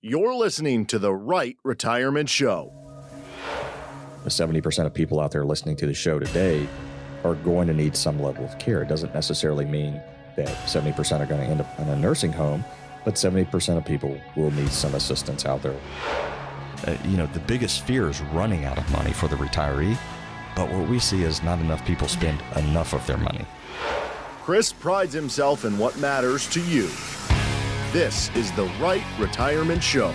You're listening to the Rite Retirement Show. The 70% of people out there listening to the show today are going to need some level of care. It doesn't necessarily mean that 70% are going to end up in a nursing home, but 70% of people will need some assistance out there. The biggest fear is running out of money for the retiree, but what we see is not enough people spend enough of their money. Cris prides himself in what matters to you. This is the Rite Retirement Show.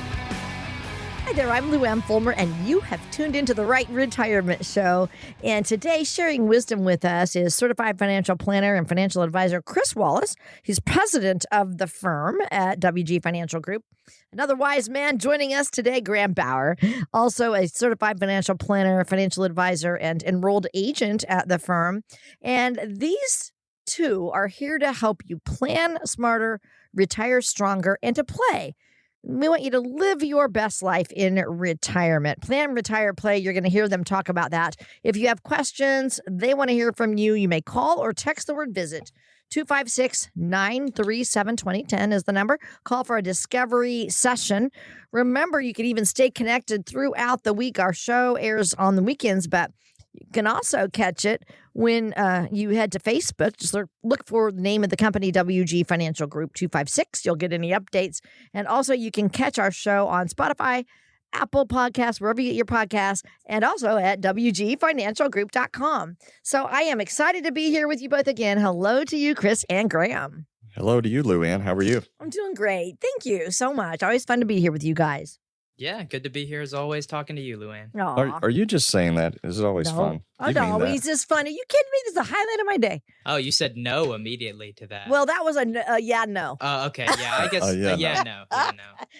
Hi there, I'm Louann Fulmar, and you have tuned into the Rite Retirement Show. And today, sharing wisdom with us is certified financial planner and financial advisor Cris Wallace. He's president of the firm at WG Financial Group. Another wise man joining us today, Graham Bauer, also a certified financial planner, financial advisor, and enrolled agent at the firm. And these two are here to help you plan smarter, retire stronger, and to play. We want you to live your best life in retirement. Plan, retire, play. You're going to hear them talk about that. If you have questions, they want to hear from you. You may call or text the word visit. 256-937-2010 is the number. Call for a discovery session. Remember, you can even stay connected throughout the week. Our show airs on the weekends, but you can also catch it when you head to Facebook. Just look for the name of the company, WG Financial Group 256. You'll get any updates. And also, you can catch our show on Spotify, Apple Podcasts, wherever you get your podcasts, and also at WGFinancialGroup.com. So I am excited to be here with you both again. Hello to you, Cris and Graham. Hello to you, Louann. How are you? I'm doing great. Thank you so much. Always fun to be here with you guys. Yeah, good to be here as always, talking to you, Louann. Are you just saying that? Is it always fun? Oh, no, always just fun. Are you kidding me? This is the highlight of my day. Oh, you said no immediately to that. Well, that was a yeah, no. Oh, okay. Yeah, I guess no. Yeah, no.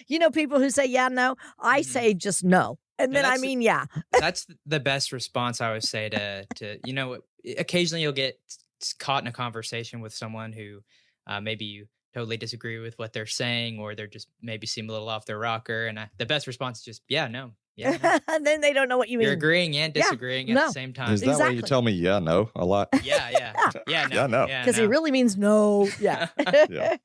You know people who say yeah, no? I say just no. And then I mean, yeah. That's the best response I always say to occasionally you'll get caught in a conversation with someone who maybe you totally disagree with what they're saying, or they're just maybe seem a little off their rocker. And the best response is just, yeah, no. Yeah, no. And then they don't know what you mean. You're agreeing and disagreeing at the same time. Is that why you tell me yeah, no a lot? Yeah, no. Yeah, no. Because he really means no. Yeah. Yeah.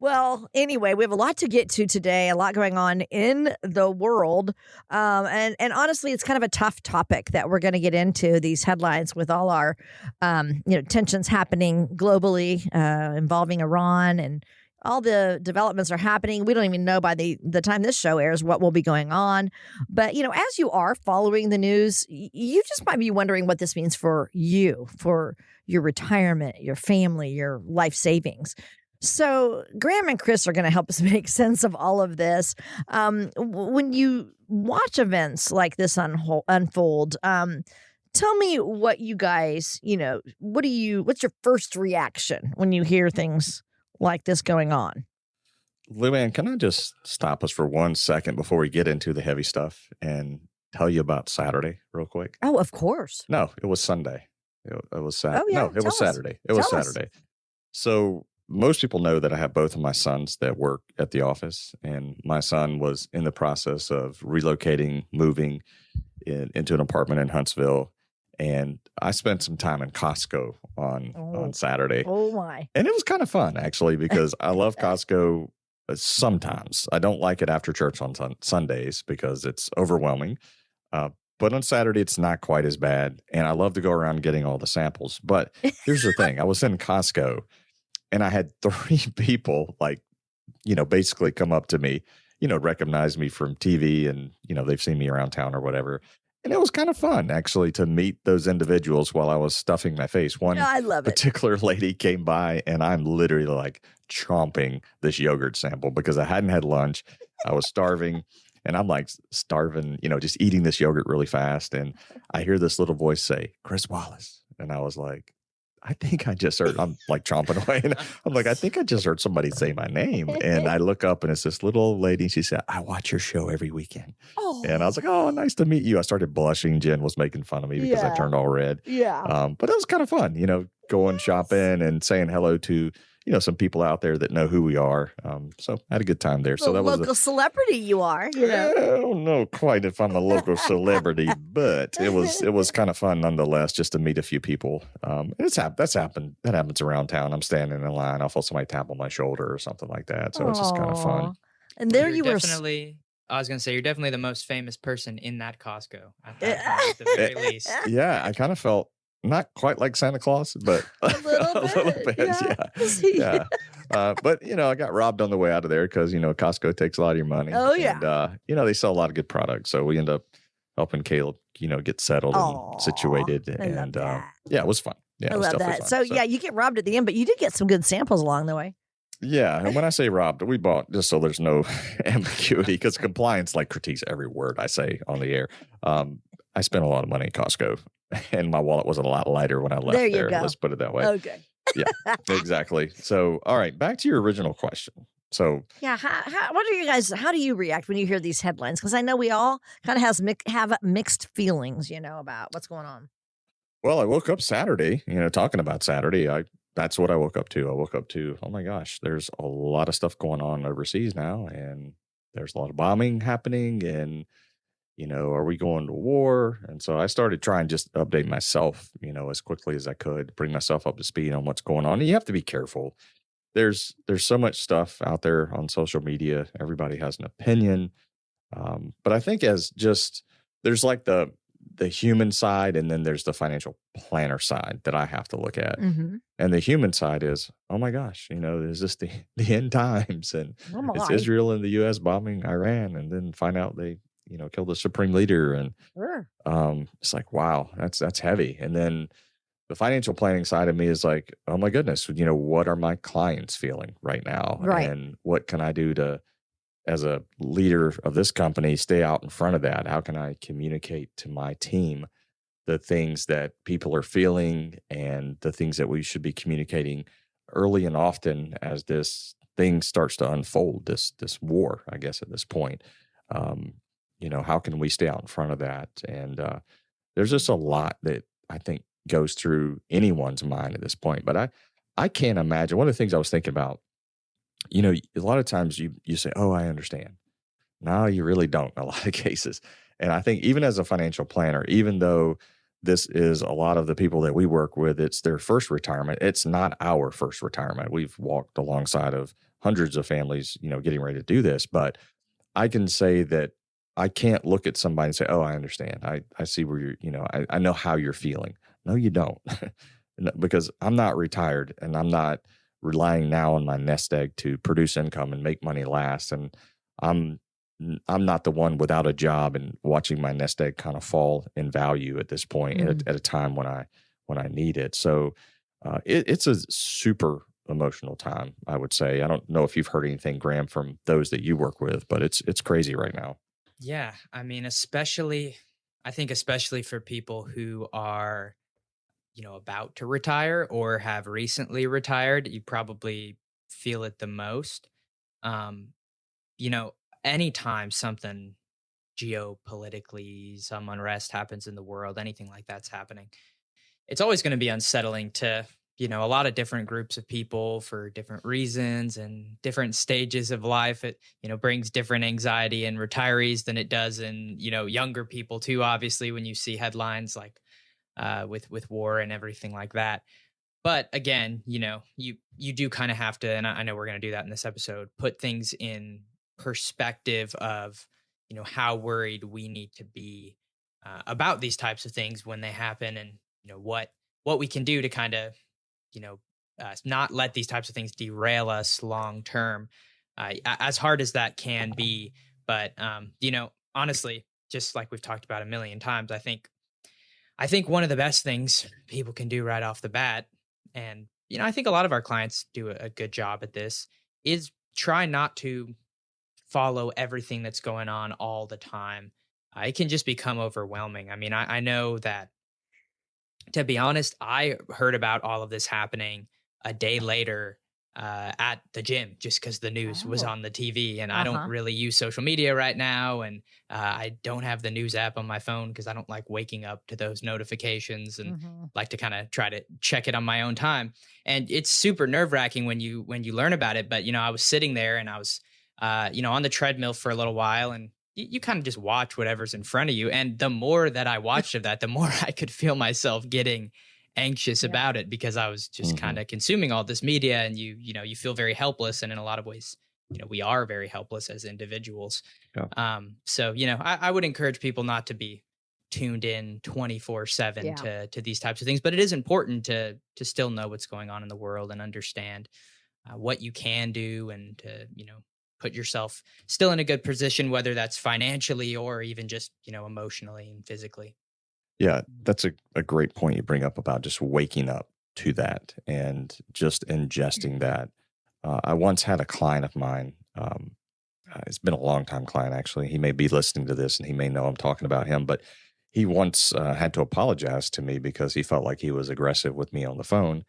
Well, anyway, we have a lot to get to today, a lot going on in the world. And honestly, it's kind of a tough topic that we're going to get into, these headlines with all our tensions happening globally involving Iran, and all the developments are happening. We don't even know by the time this show airs what will be going on. But, as you are following the news, you just might be wondering what this means for you, for your retirement, your family, your life savings. So Graham and Cris are going to help us make sense of all of this. When you watch events like this unfold, tell me what you guys, what's your first reaction when you hear things like this going on? Louann, can I just stop us for 1 second before we get into the heavy stuff and tell you about Saturday real quick? Oh, of course. No, it was Sunday. It was Saturday. Oh, yeah. No, it was Saturday. It was Saturday. So most people know that I have both of my sons that work at the office, and my son was in the process of relocating, moving into an apartment in Huntsville. And I spent some time in Costco on Saturday. Oh, my. And it was kind of fun, actually, because I love Costco sometimes. I don't like it after church on Sundays because it's overwhelming. But on Saturday, it's not quite as bad. And I love to go around getting all the samples. But here's the thing. I was in Costco, and I had 3 people, basically come up to me, recognize me from TV, and, they've seen me around town or whatever. And it was kind of fun, actually, to meet those individuals while I was stuffing my face. One particular lady came by, and I'm literally chomping this yogurt sample because I hadn't had lunch. I was starving, and I'm starving, just eating this yogurt really fast. And I hear this little voice say, Cris Wallace. And I was like, I think I just heard, I'm chomping away. And I'm like, I think I just heard somebody say my name. And I look up, and it's this little old lady. She said, I watch your show every weekend. Oh. And I was like, oh, nice to meet you. I started blushing. Jen was making fun of me because I turned all red. Yeah. But it was kind of fun, going shopping and saying hello to, some people out there that know who we are. So I had a good time there. So that was local celebrity you are. I don't know quite if I'm a local celebrity, but it was kind of fun nonetheless, just to meet a few people. That happens around town. I'm standing in line. I'll feel somebody tap on my shoulder or something like that. So it's just kind of fun. And there You're you were. definitely, I was going to say, you're definitely the most famous person in that Costco at that time, at the very least. Yeah, I kind of felt not quite like Santa Claus, but A little bit, yeah. Yeah. But, I got robbed on the way out of there because, Costco takes a lot of your money. Oh, yeah. And, they sell a lot of good products. So we end up helping Caleb, get settled and situated. I love And that. yeah, it was fun. Yeah, I it was love definitely that. fun. So, yeah, you get robbed at the end, but you did get some good samples along the way. Yeah, and when I say robbed, we bought, just so there's no ambiguity, because compliance critiques every word I say on the air. I spent a lot of money at Costco, and my wallet was a lot lighter when I left There you there. go. Let's put it that way. Okay. Yeah, exactly. So, all right, back to your original question. So, Yeah, how do you react when you hear these headlines? Because I know we all kind of have mixed feelings, about what's going on. well, I woke up Saturday, talking about Saturday. That's what I woke up to. I woke up to, oh my gosh, there's a lot of stuff going on overseas now, and there's a lot of bombing happening, and are we going to war? And so I started trying just to update myself, as quickly as I could, bring myself up to speed on what's going on. And you have to be careful. There's so much stuff out there on social media. Everybody has an opinion. But I think there's the human side, and then there's the financial planner side that I have to look at. Mm-hmm. And the human side is, oh my gosh, is this the end times? And it's Israel and the U.S. bombing Iran, and then find out they killed the supreme leader. And Sure. it's like, wow, that's heavy. And then the financial planning side of me is like, oh my goodness, what are my clients feeling right now? Right. And what can I do to, as a leader of this company, stay out in front of that? How can I communicate to my team the things that people are feeling and the things that we should be communicating early and often as this thing starts to unfold, this war, I guess, at this point? How can we stay out in front of that? And there's just a lot that I think goes through anyone's mind at this point. But I can't imagine. One of the things I was thinking about, a lot of times you say, oh, I understand. No, you really don't in a lot of cases. And I think even as a financial planner, even though this is a lot of the people that we work with, it's their first retirement, it's not our first retirement. We've walked alongside of hundreds of families, getting ready to do this. But I can say that I can't look at somebody and say, oh, I understand. I see where you're, I know how you're feeling. No, you don't. Because I'm not retired, and I'm not relying now on my nest egg to produce income and make money last. And I'm not the one without a job and watching my nest egg kind of fall in value at this point at a time when I need it. So it's a super emotional time, I would say. I don't know if you've heard anything, Graham, from those that you work with, but it's crazy right now. Yeah. I mean, especially for people who are, about to retire or have recently retired, you probably feel it the most. Anytime something geopolitically, some unrest happens in the world, anything like that's happening, it's always going to be unsettling to, a lot of different groups of people for different reasons and different stages of life. It, brings different anxiety in retirees than it does in, younger people too, obviously, when you see headlines like with war and everything like that. But again, you do kind of have to, and I know we're going to do that in this episode, put things in perspective of, how worried we need to be about these types of things when they happen, and, what we can do to kind of, not let these types of things derail us long term, as hard as that can be. But, honestly, just like we've talked about a million times, I think one of the best things people can do right off the bat, and, I think a lot of our clients do a good job at this, is try not to follow everything that's going on all the time. It can just become overwhelming. I mean, I know that, to be honest, I heard about all of this happening a day later at the gym, just because the news was on the TV, and I don't really use social media right now. And I don't have the news app on my phone because I don't like waking up to those notifications, and like to kind of try to check it on my own time. And it's super nerve wracking when you learn about it. But, I was sitting there and I was, on the treadmill for a little while, and you kind of just watch whatever's in front of you. And the more that I watched of that, the more I could feel myself getting anxious about it, because I was just kind of consuming all this media, and you feel very helpless, and in a lot of ways we are very helpless as individuals. Yeah. So, I would encourage people not to be tuned in 24/7 Yeah. to these types of things, but it is important to still know what's going on in the world and understand what you can do, and to, put yourself still in a good position, whether that's financially or even just, emotionally and physically. Yeah, that's a great point you bring up about just waking up to that and just ingesting that. I once had a client of mine. It's been a long time client, actually. He may be listening to this and he may know I'm talking about him, but he once had to apologize to me because he felt like he was aggressive with me on the phone.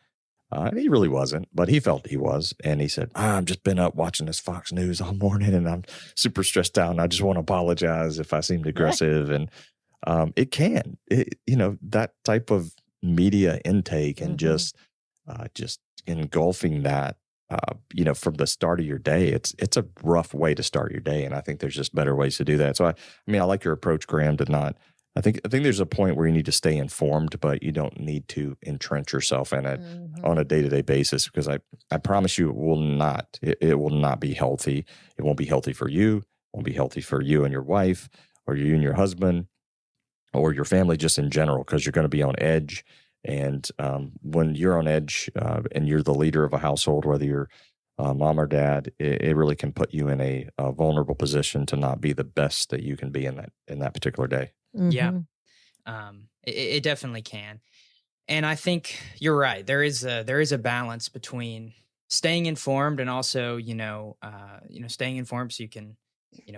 And he really wasn't, but he felt he was. And he said, I've just been up watching this Fox News all morning and I'm super stressed out and I just want to apologize if I seemed aggressive. And that type of media intake and just engulfing that, from the start of your day, it's a rough way to start your day. And I think there's just better ways to do that. So I like your approach, Graham, to not, I think there's a point where you need to stay informed, but you don't need to entrench yourself in it on a day-to-day basis, because I promise you it will not be healthy. It won't be healthy for you. It won't be healthy for you and your wife, or you and your husband, or your family just in general, because you're going to be on edge. And when you're on edge and you're the leader of a household, whether you're mom or dad, it really can put you in a vulnerable position to not be the best that you can be in that particular day. Yeah. It definitely can. And I think you're right. There is a balance between staying informed and also, staying informed so you can,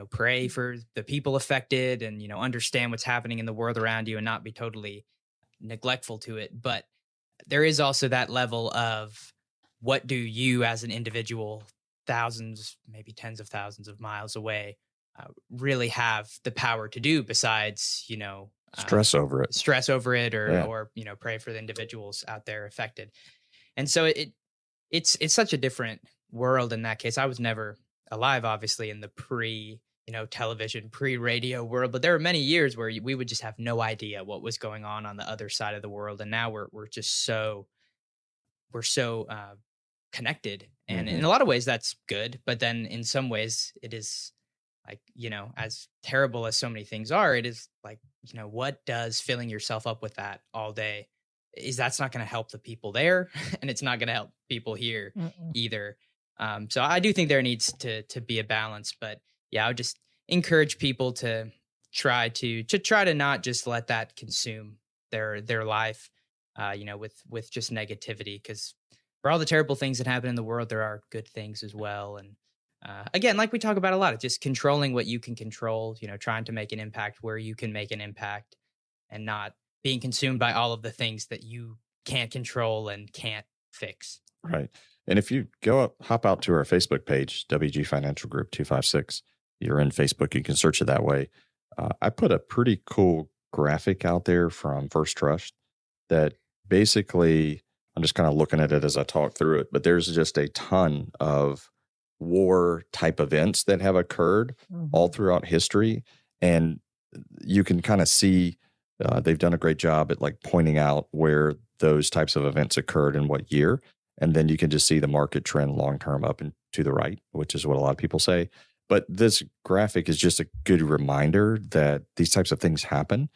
pray for the people affected and, understand what's happening in the world around you and not be totally neglectful to it. But there is also that level of, what do you as an individual, thousands, maybe tens of thousands of miles away, really have the power to do besides, Stress over it, or pray for the individuals out there affected. And so it's such a different world in that case. I was never alive, obviously, in the television, pre-radio world, but there were many years where we would just have no idea what was going on the other side of the world. And now we're just so connected. And in a lot of ways that's good, but then in some ways it is like, as terrible as so many things are, it is like, what does filling yourself up with that all day that's not going to help the people there and it's not going to help people here either. So I do think there needs to be a balance, but yeah, I would just encourage people to try to not just let that consume their life, with just negativity, because for all the terrible things that happen in the world, there are good things as well. And again, like we talk about a lot, it's just controlling what you can control, trying to make an impact where you can make an impact, and not being consumed by all of the things that you can't control and can't fix. Right. And if you hop out to our Facebook page, WG Financial Group 256, you're in Facebook, you can search it that way. I put a pretty cool graphic out there from First Trust that basically, I'm just kind of looking at it as I talk through it, but there's just a ton of war type events that have occurred all throughout history. And you can kind of see they've done a great job at like pointing out where those types of events occurred in what year. And then you can just see the market trend long-term up and to the right, which is what a lot of people say. But this graphic is just a good reminder that these types of things happen.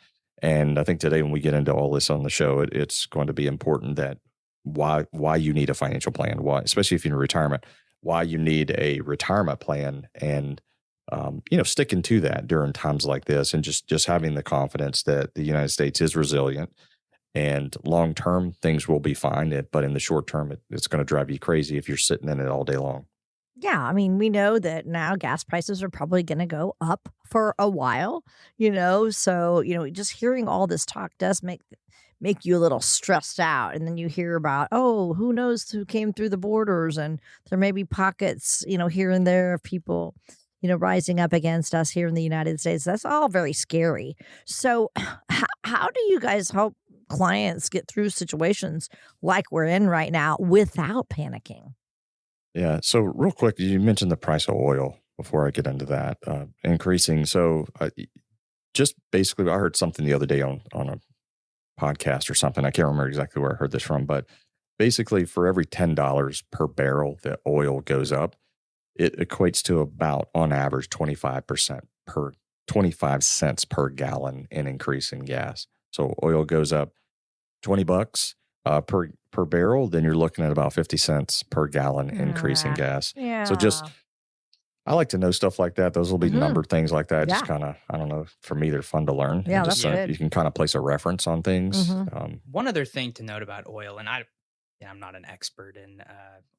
And I think today when we get into all this on the show, it's going to be important that why you need a financial plan, why, especially if you're in retirement, why you need a retirement plan, and sticking to that during times like this, and just having the confidence that the United States is resilient, and long term things will be fine. But in the short term, it's going to drive you crazy if you're sitting in it all day long. Yeah, I mean, we know that now gas prices are probably going to go up for a while, so, just hearing all this talk does make you a little stressed out. And then you hear about, who knows who came through the borders, and there may be pockets, here and there of people, rising up against us here in the United States. That's all very scary. So how do you guys help clients get through situations like we're in right now without panicking? Yeah. So real quick, you mentioned the price of oil before I get into that, increasing. So just basically, I heard something the other day on a podcast or something. I can't remember exactly where I heard this from, but basically for every $10 per barrel that oil goes up, it equates to about, on average, 25 cents per gallon in increase in gas. So oil goes up $20 per barrel, then you're looking at about 50 cents per gallon increase in gas. Yeah. So just, I like to know stuff like that. Those will be numbered things like that. Yeah. Just kind of, I don't know, for me, they're fun to learn. Yeah, And that's just, good. you can kind of place a reference on things. One other thing to note about oil, and I'm not an expert in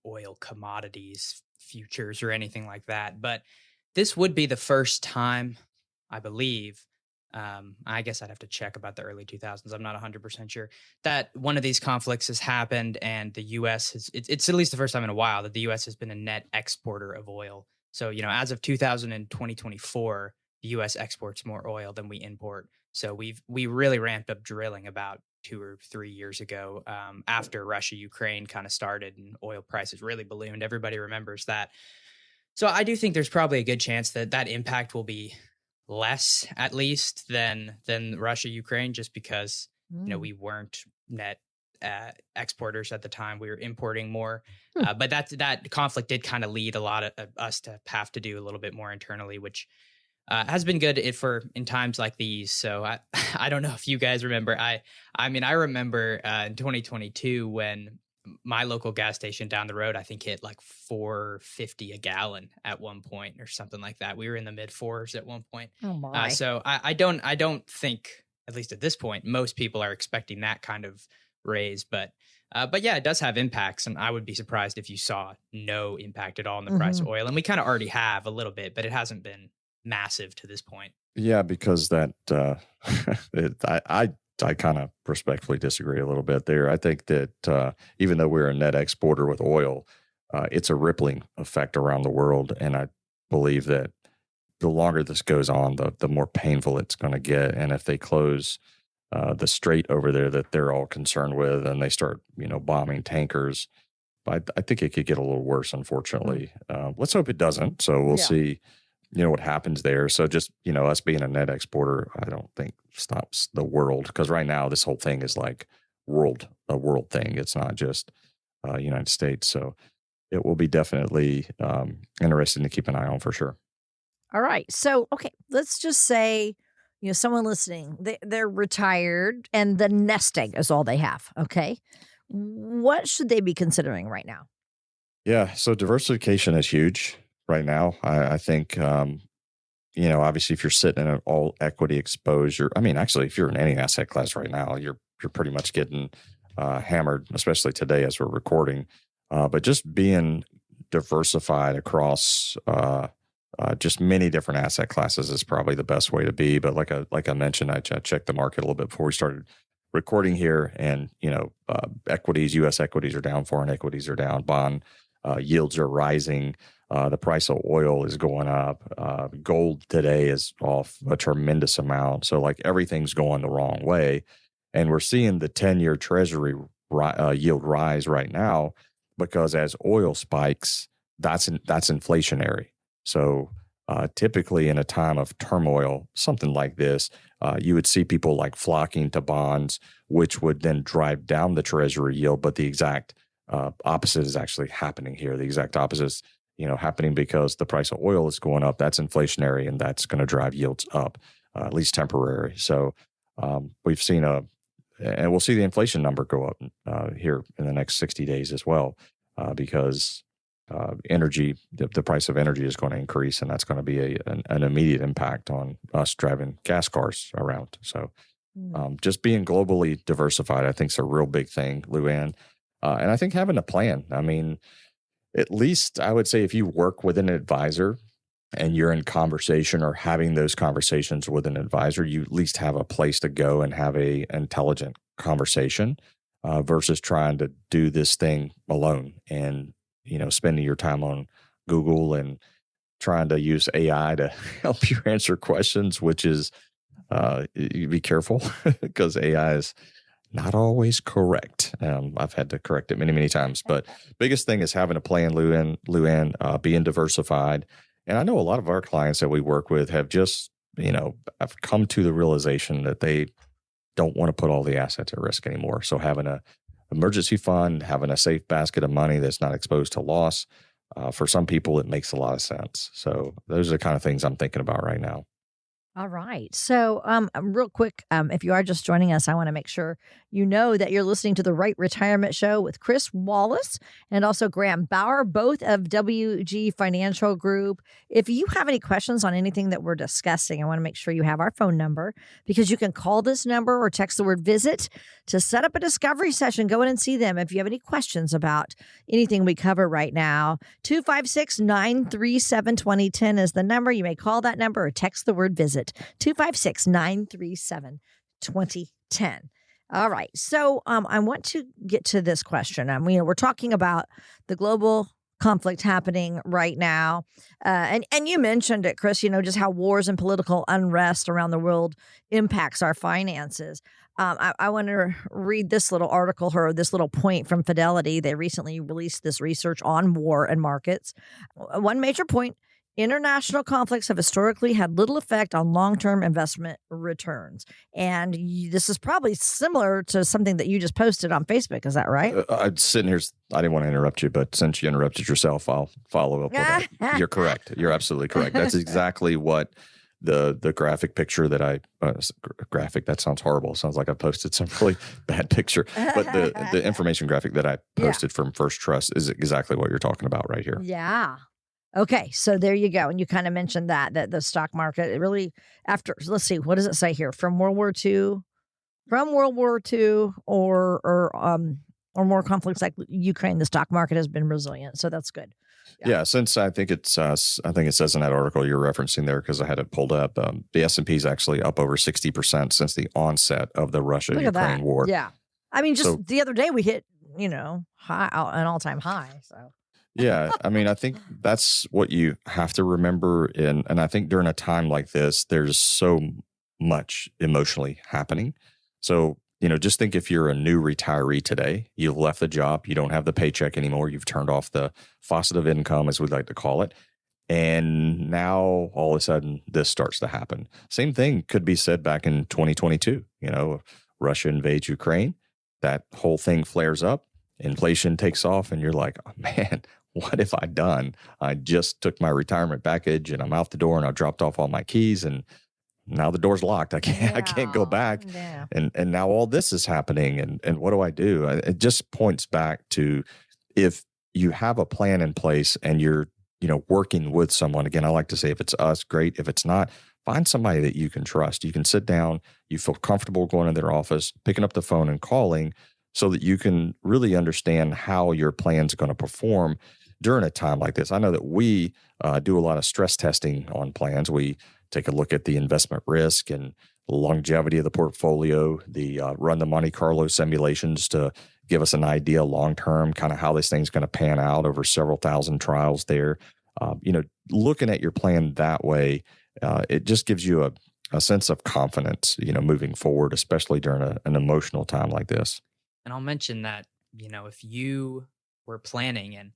oil commodities, futures, or anything like that, but this would be the first time, I believe, I guess I'd have to check about the early 2000s. I'm not 100% sure that one of these conflicts has happened, and the U.S. it's at least the first time in a while that the U.S. has been a net exporter of oil. So, as of 2024, the U.S. exports more oil than we import. So we really ramped up drilling about 2 or 3 years ago, after Russia-Ukraine kind of started and oil prices really ballooned. Everybody remembers that. So I do think there's probably a good chance that impact will be less, at least, than Russia-Ukraine, just because we weren't net exporters at the time. We were importing more. But that conflict did kind of lead a lot of us to have to do a little bit more internally, which has been good in times like these. So I don't know if you guys remember. I remember in 2022 when my local gas station down the road, I think, hit like $4.50 a gallon at one point or something like that. We were in the mid fours at one point. Oh my! So I don't think, at least at this point, most people are expecting that kind of raise. But yeah, it does have impacts, and I would be surprised if you saw no impact at all in the price of oil. And we kind of already have a little bit, but it hasn't been massive to this point. Yeah, because that I kind of respectfully disagree a little bit there. I think that even though we're a net exporter with oil, it's a rippling effect around the world, and I believe that the longer this goes on, the more painful it's going to get. And if they close the strait over there that they're all concerned with, and they start bombing tankers, I think it could get a little worse, unfortunately. Let's hope it doesn't. So we'll see. What happens there. So just, us being a net exporter, I don't think stops the world, because right now this whole thing is like a world thing. It's not just United States. So it will be definitely interesting to keep an eye on for sure. All right. So, okay, let's just say, someone listening, they're retired and the nest egg is all they have. Okay. What should they be considering right now? Yeah. So diversification is huge right now. I think, obviously if you're sitting in an all equity exposure, actually, if you're in any asset class right now, you're pretty much getting hammered, especially today as we're recording. But just being diversified across just many different asset classes is probably the best way to be. But like I mentioned, I checked the market a little bit before we started recording here, and equities, U.S. equities are down, foreign equities are down, bond yields are rising. The price of oil is going up. Gold today is off a tremendous amount. So everything's going the wrong way. And we're seeing the 10-year treasury yield rise right now, because as oil spikes, that's inflationary. So typically in a time of turmoil, something like this, you would see people flocking to bonds, which would then drive down the treasury yield. But the exact opposite is actually happening here. The exact opposite is happening because the price of oil is going up. That's inflationary, and that's going to drive yields up, at least temporary. So we've seen and we'll see the inflation number go up here in the next 60 days as well, because energy, the price of energy is going to increase, and that's going to be an immediate impact on us driving gas cars around. So just being globally diversified, I think, is a real big thing, Louann. And I think having a plan. At least I would say if you work with an advisor and you're in conversation or having those conversations with an advisor, you at least have a place to go and have a intelligent conversation versus trying to do this thing alone and, spending your time on Google and trying to use AI to help you answer questions, which is, you be careful because AI is not always correct. I've had to correct it many, many times. But biggest thing is having a plan, Louann, being diversified. And I know a lot of our clients that we work with have just, have come to the realization that they don't want to put all the assets at risk anymore. So having a emergency fund, having a safe basket of money that's not exposed to loss, For some people, it makes a lot of sense. So those are the kind of things I'm thinking about right now. All right. So, real quick, if you are just joining us, I want to make sure you know that you're listening to the Rite Retirement Show with Cris Wallace and also Graham Bauer, both of WG Financial Group. If you have any questions on anything that we're discussing, I want to make sure you have our phone number because you can call this number or text the word visit to set up a discovery session. Go in and see them if you have any questions about anything we cover right now. 256-937-2010 is the number. You may call that number or text the word visit. 256-937-2010. All right. So I want to get to this question. We're talking about the global conflict happening right now. And you mentioned it, Cris, just how wars and political unrest around the world impacts our finances. I want to read this little article or this little point from Fidelity. They recently released this research on war and markets. One major point: international conflicts have historically had little effect on long-term investment returns. And this is probably similar to something that you just posted on Facebook. Is that right? I'm sitting here. I didn't want to interrupt you, but since you interrupted yourself, I'll follow up with that. You're correct. You're absolutely correct. That's exactly what the graphic picture that graphic, that sounds horrible. It sounds like I posted some really bad picture. But the information graphic that I posted from First Trust is exactly what you're talking about right here. Yeah. Okay, so there you go. And you kind of mentioned that the stock market, it really, let's see, what does it say here? From World War II or more conflicts like Ukraine, the stock market has been resilient. So that's good. Yeah, since I think it says in that article you're referencing there, because I had it pulled up, the S&P is actually up over 60% since the onset of the Russia-Ukraine war. Yeah. I mean, the other day we hit, an all-time high, so. Yeah, I think that's what you have to remember. And I think during a time like this, there's so much emotionally happening. So, just think if you're a new retiree today, you've left the job, you don't have the paycheck anymore, you've turned off the faucet of income, as we like to call it. And now all of a sudden this starts to happen. Same thing could be said back in 2022. Russia invades Ukraine, that whole thing flares up, inflation takes off, and you're like, oh man, what have I done? I just took my retirement package and I'm out the door and I dropped off all my keys and now the door's locked. I can't go back. Yeah. And now all this is happening. And what do I do? It just points back to, if you have a plan in place and you're, working with someone, again, I like to say if it's us, great. If it's not, find somebody that you can trust. You can sit down, you feel comfortable going to their office, picking up the phone and calling so that you can really understand how your plan's going to perform during a time like this. I know that we do a lot of stress testing on plans. We take a look at the investment risk and the longevity of the portfolio, run the Monte Carlo simulations to give us an idea long-term, kind of how this thing's going to pan out over several thousand trials there. Looking at your plan that way, it just gives you a sense of confidence, moving forward, especially during an emotional time like this. And I'll mention that, if you were planning and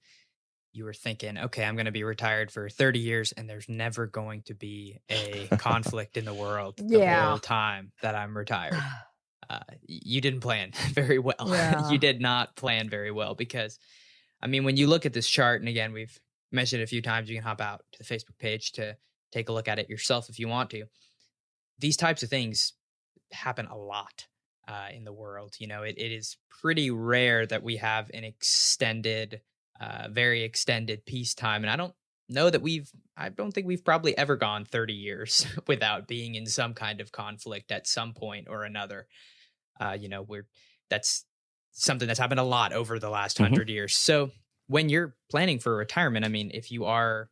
you were thinking, okay, I'm going to be retired for 30 years and there's never going to be a conflict in the world the whole time that I'm retired. You didn't plan very well. Yeah. You did not plan very well because, when you look at this chart, and again, we've mentioned it a few times, you can hop out to the Facebook page to take a look at it yourself if you want to. These types of things happen a lot in the world. It is pretty rare that we have an extended very extended peacetime. And I don't think we've probably ever gone 30 years without being in some kind of conflict at some point or another. That's something that's happened a lot over the last 100 years. So when you're planning for retirement, if you are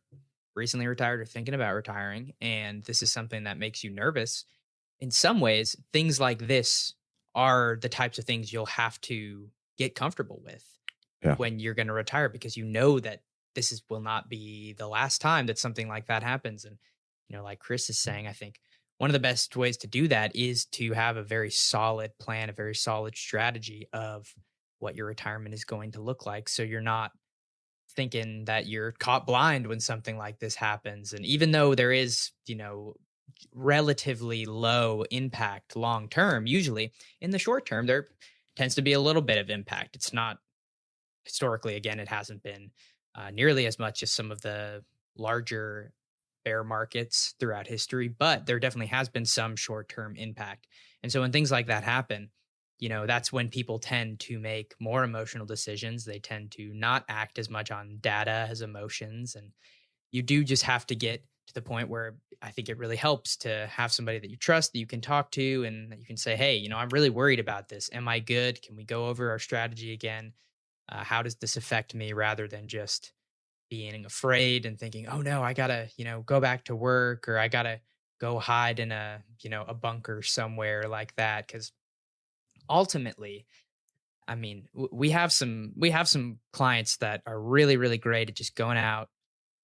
recently retired or thinking about retiring, and this is something that makes you nervous, in some ways, things like this are the types of things you'll have to get comfortable with. Yeah. When you're going to retire, because that this will not be the last time that something like that happens. And, like Cris is saying, I think one of the best ways to do that is to have a very solid plan, a very solid strategy of what your retirement is going to look like. So you're not thinking that you're caught blind when something like this happens. And even though there is, relatively low impact long term, usually in the short term, there tends to be a little bit of impact. It's not, historically, again, it hasn't been nearly as much as some of the larger bear markets throughout history, but there definitely has been some short-term impact. And so when things like that happen, that's when people tend to make more emotional decisions. They tend to not act as much on data as emotions. And you do just have to get to the point where I think it really helps to have somebody that you trust, that you can talk to, and that you can say, hey, I'm really worried about this. Am I good? Can we go over our strategy again? How does this affect me, rather than just being afraid and thinking, oh no, I gotta, go back to work, or I gotta go hide in a bunker somewhere like that. Cause ultimately, I mean, we have some clients that are really, really great at just going out,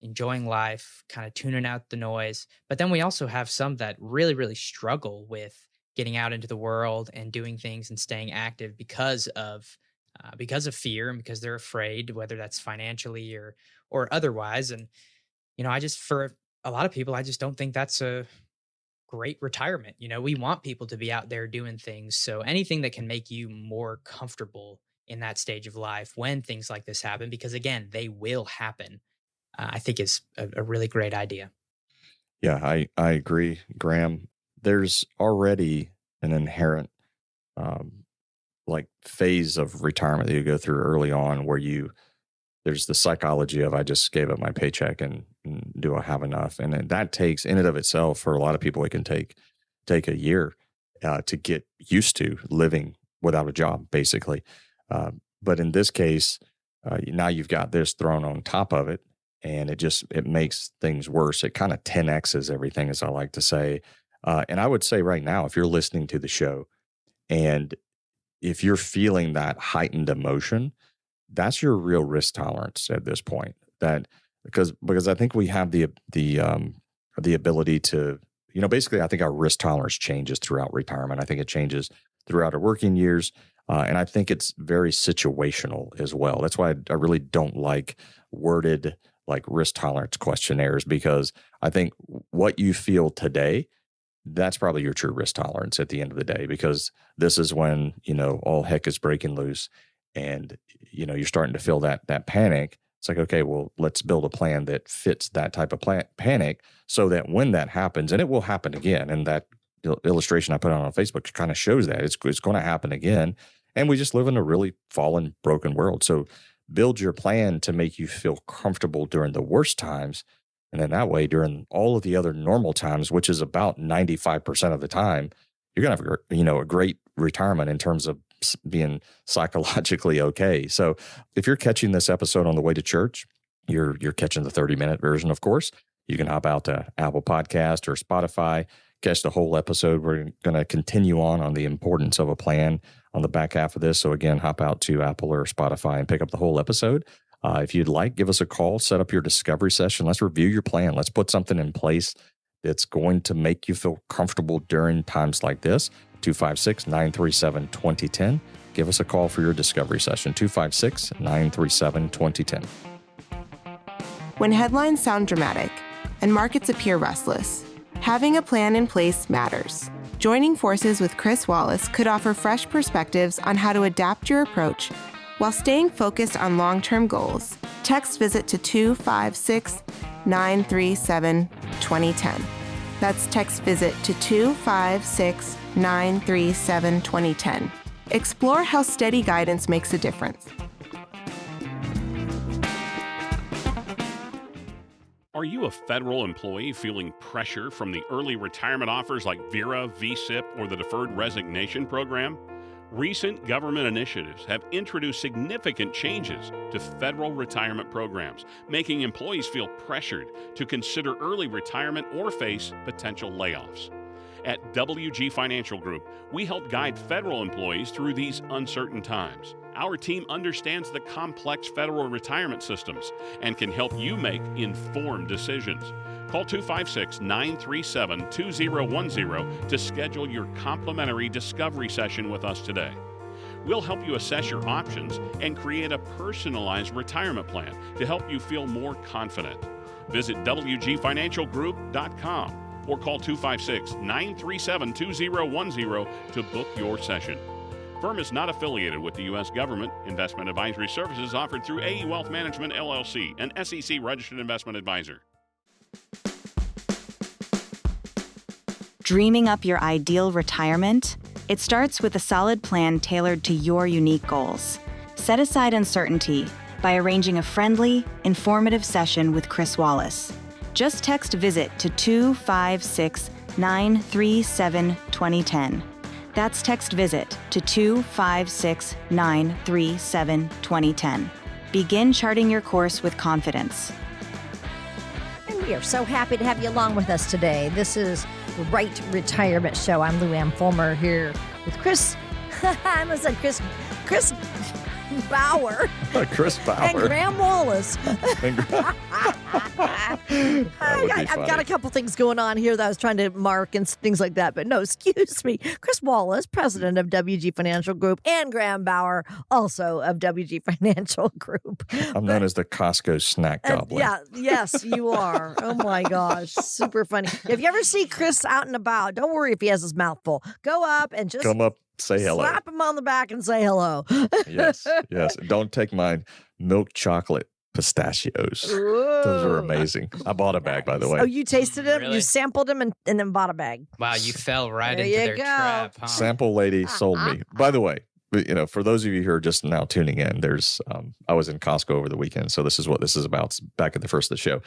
enjoying life, kind of tuning out the noise. But then we also have some that really, really struggle with getting out into the world and doing things and staying active because of fear, and because they're afraid, whether that's financially or otherwise. And I just, for a lot of people, I just don't think that's a great retirement. We want people to be out there doing things. So anything that can make you more comfortable in that stage of life when things like this happen, because again, they will happen, I think is a really great idea. Yeah, I agree, Graham. There's already an inherent like phase of retirement that you go through early on where there's the psychology of I just gave up my paycheck and do I have enough? And that takes, in and of itself, for a lot of people, it can take a year to get used to living without a job, basically. But in this case, now you've got this thrown on top of it, and it makes things worse. It kind of 10X's everything, as I like to say. And I would say right now, if you're listening to the show and if you're feeling that heightened emotion, that's your real risk tolerance at this point. That because I think we have the ability to, basically, I think our risk tolerance changes throughout retirement. I think it changes throughout our working years. And I think it's very situational as well. That's why I really don't like worded like risk tolerance questionnaires, because I think what you feel today, that's probably your true risk tolerance at the end of the day, because this is when, all heck is breaking loose and, you're starting to feel that panic. It's like, okay, well, let's build a plan that fits that type of panic so that when that happens, and it will happen again. And that illustration I put on Facebook kind of shows that it's going to happen again. And we just live in a really fallen, broken world. So build your plan to make you feel comfortable during the worst times. And then that way, during all of the other normal times, which is about 95% of the time, you're going to have, a great retirement in terms of being psychologically okay. So if you're catching this episode on the way to church, you're catching the 30-minute version, of course. You can hop out to Apple Podcast or Spotify, catch the whole episode. We're going to continue on the importance of a plan on the back half of this. So again, hop out to Apple or Spotify and pick up the whole episode. If you'd like, give us a call, set up your discovery session. Let's review your plan. Let's put something in place that's going to make you feel comfortable during times like this. 256-937-2010. Give us a call for your discovery session, 256-937-2010. When headlines sound dramatic and markets appear restless, having a plan in place matters. Joining forces with Cris Wallace could offer fresh perspectives on how to adapt your approach while staying focused on long-term goals. Text VISIT to 256-937-2010. That's text VISIT to 256-937-2010. Explore how steady guidance makes a difference. Are you a federal employee feeling pressure from the early retirement offers like VERA, VSIP, or the Deferred Resignation Program? Recent government initiatives have introduced significant changes to federal retirement programs, making employees feel pressured to consider early retirement or face potential layoffs. At WG Financial Group, we help guide federal employees through these uncertain times. Our team understands the complex federal retirement systems and can help you make informed decisions. Call 256-937-2010 to schedule your complimentary discovery session with us today. We'll help you assess your options and create a personalized retirement plan to help you feel more confident. Visit WGFinancialGroup.com or call 256-937-2010 to book your session. Firm is not affiliated with the U.S. government. Investment advisory services offered through AE Wealth Management, LLC, an SEC registered investment advisor. Dreaming up your ideal retirement? It starts with a solid plan tailored to your unique goals. Set aside uncertainty by arranging a friendly, informative session with Cris Wallace. Just text VISIT to 256-937-2010. That's text VISIT to 256-937-2010. Begin charting your course with confidence. And we are so happy to have you along with us today. This is the Rite Retirement Show. I'm Louann Fulmar here with Cris. I almost said Cris Bauer. Cris Bauer. And Graham Wallace. I've I've got a couple things going on here that I was trying to mark and things like that, but no, excuse me. Cris Wallace, president of WG Financial Group, and Graham Bauer, also of WG Financial Group. I'm known as the Costco snack goblin. Yes, you are. Oh my gosh, super funny. If you ever see Cris out and about, don't worry if he has his mouth full. Go up and just Come up, say hello. slap him on the back and say hello. Yes. Don't take my milk chocolate pistachios. Those are amazing. I bought a bag, by the way. Oh, you tasted them? Really? You sampled them and then bought a bag. Wow, you fell right There into you their go. trap, huh? Sample lady sold me. By the way, for those of you who are just now tuning in, there's I was in Costco over the weekend, so this is what this is about. It's back at the first of the show.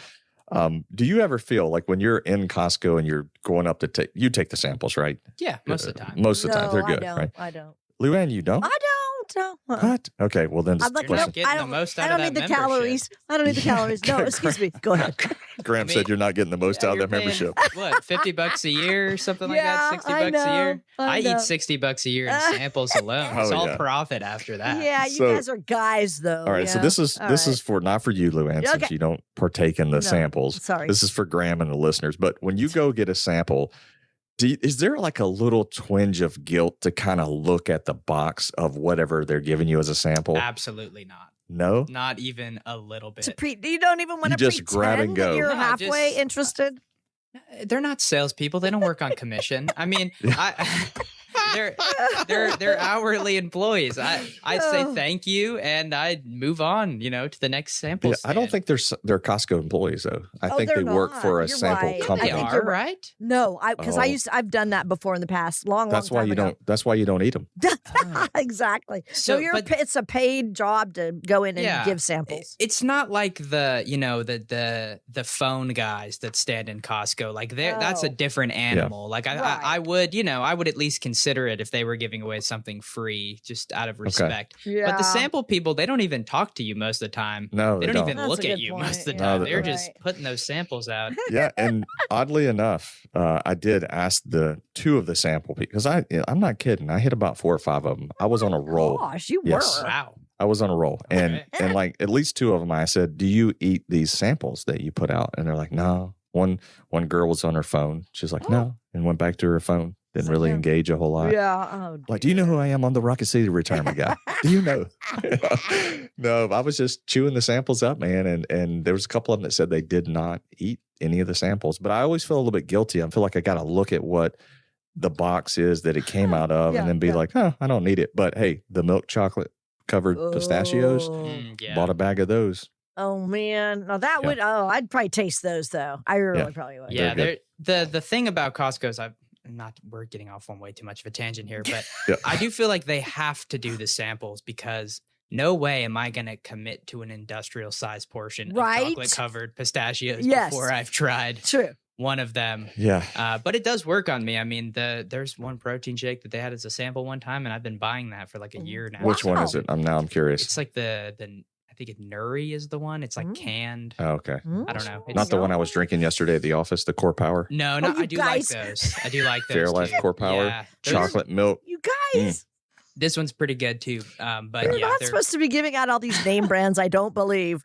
Do you ever feel like when you're in Costco and you're going up to take the samples, right? Yeah, most of the time. Most of the time, they're good, right? I don't. Louann, you don't? I don't. What? Okay, well then I'm like, You're not nope, getting I the don't, most I out don't of need the that membership. calories. I don't need the calories. No, excuse me. Go ahead. Graham said you're not getting the most out of you're that membership. paying, what, $50 a year or something like Yeah, that? $60 I a year? know, I I know. eat $60 a year in samples alone. It's Oh, all yeah. profit after that. Yeah, you So- guys are guys, though. All right, so yeah. this is All this right. is for not for you, Louann, since Okay. you don't partake in the samples. Sorry. This is for Graham and the listeners. But when you go get a sample, is there like a little twinge of guilt to kind of look at the box of whatever they're giving you as a sample? Absolutely not. No? Not even a little bit. You don't even want You to just grab and pretend that go. you're No, halfway just- interested. They're not salespeople. They don't work on commission. I mean, they're hourly employees. I say Oh. thank you and I move on, to the next sample. Yeah, I don't stand. think they're Costco employees though. I Oh, think they they're work not. for a You're sample right. I company. they think are, you're right? No, because Oh. I've done that before in the past. Long That's why time you ago. don't. That's why you don't eat them. Exactly. So, So, but- it's a paid job to go in and Yeah. give samples. It's not like the phone guys that stand in Costco. Like that's a Oh. different animal. Like Right. I would at least consider it if they were giving away something free just out of respect. Yeah. But the sample people, they don't even talk to you most of the time. No, They they don't don't. even That's look a at good you point. most of the Yeah. time. No, They're right. just putting those samples out. Yeah, and oddly enough, I did ask the two of the sample people because I'm not kidding. I hit about 4 or 5 of them. I was on a roll. Gosh, you Yes. were. Wow. I was on a roll, and Okay. and like at least 2 of them, I said, "Do you eat these samples that you put out?" And they're like, "No." One girl was on her phone. She's like, "No," and went back to her phone. Didn't So, really yeah. engage a whole lot. Yeah. Oh, Like, do you know who I am? I'm the Rocket City retirement guy. Do you know? No, I was just chewing the samples up, man. And there was a couple of them that said they did not eat any of the samples. But I always feel a little bit guilty. I feel like I got to look at what the box is that it came out of Yeah, and then be yeah. like, oh, I don't need it. But hey, the milk chocolate covered pistachios, Oh. Yeah. bought a bag of those. Oh man, now that Yeah. would. Oh, I'd probably taste those though. I really probably would. Yeah, They're the thing about Costco's, we're getting off on way too much of a tangent here, but Yeah. I do feel like they have to do the samples because no way am I going to commit to an industrial size portion Right? of chocolate covered pistachios Yes. before I've tried True. one of them. Yeah. But it does work on me. I mean, there's one protein shake that they had as a sample one time, and I've been buying that for like a year now. Which one is it? I'm curious. It's like the I think Nuri is the one. It's like Mm. canned. Oh, okay. I don't know. Not the one I was drinking yesterday at the office, the Core Power, No, you I do guys- like those. I do like those. Fairlife too. Core Power, Yeah, those- chocolate milk. You guys, This one's pretty good too. But you're yeah, not they're- supposed to be giving out all these name brands. I don't believe.